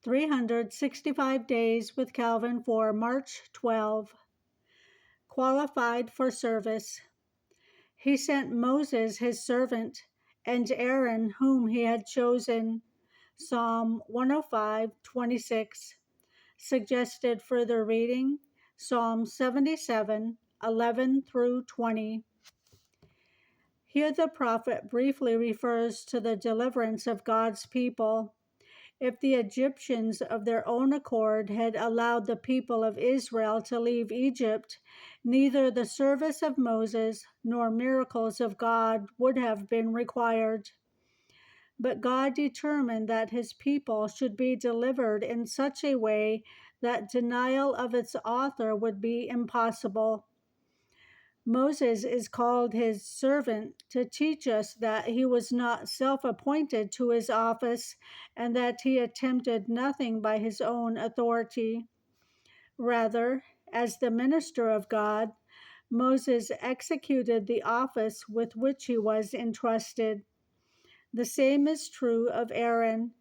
365 Days with Calvin for March 12. Qualified for service. He sent Moses his servant, and Aaron whom he had chosen. Psalm 105:26. Suggested further reading, Psalm 77:11 through 20. Here the prophet briefly refers to the deliverance of God's people. If the Egyptians of their own accord had allowed the people of Israel to leave Egypt, neither the service of Moses nor miracles of God would have been required. But God determined that his people should be delivered in such a way that denial of its author would be impossible. Moses is called his servant to teach us that he was not self-appointed to his office and that he attempted nothing by his own authority. Rather, as the minister of God, Moses executed the office with which he was entrusted. The same is true of Aaron,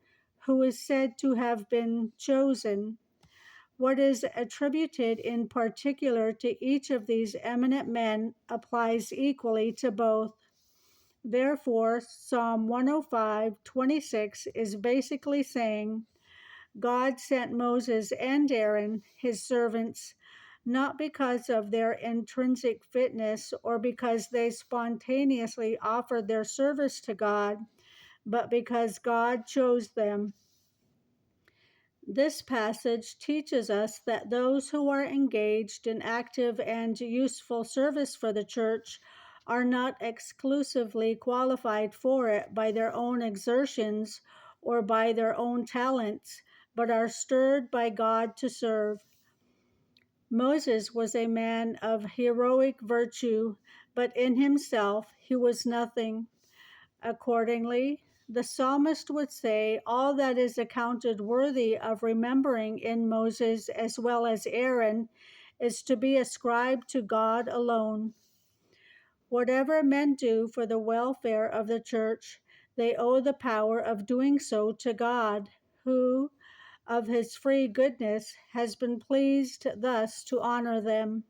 who is said to have been chosen. What is attributed in particular to each of these eminent men applies equally to both. Therefore, Psalm 105:26 is basically saying, God sent Moses and Aaron, his servants, not because of their intrinsic fitness or because they spontaneously offered their service to God, but because God chose them. This passage teaches us that those who are engaged in active and useful service for the church are not exclusively qualified for it by their own exertions or by their own talents, but are stirred by God to serve. Moses was a man of heroic virtue, but in himself he was nothing. Accordingly, the psalmist would say all that is accounted worthy of remembering in Moses as well as Aaron is to be ascribed to God alone. Whatever men do for the welfare of the church, they owe the power of doing so to God, who, of his free goodness, has been pleased thus to honor them.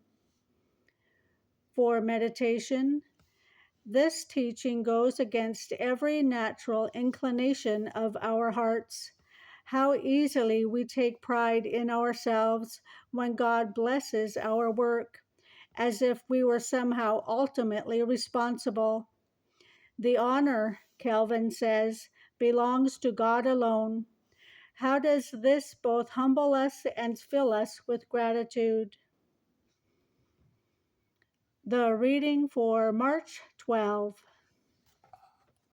For meditation, this teaching goes against every natural inclination of our hearts. How easily we take pride in ourselves when God blesses our work, as if we were somehow ultimately responsible. The honor, Calvin says, belongs to God alone. How does this both humble us and fill us with gratitude? The reading for March 12.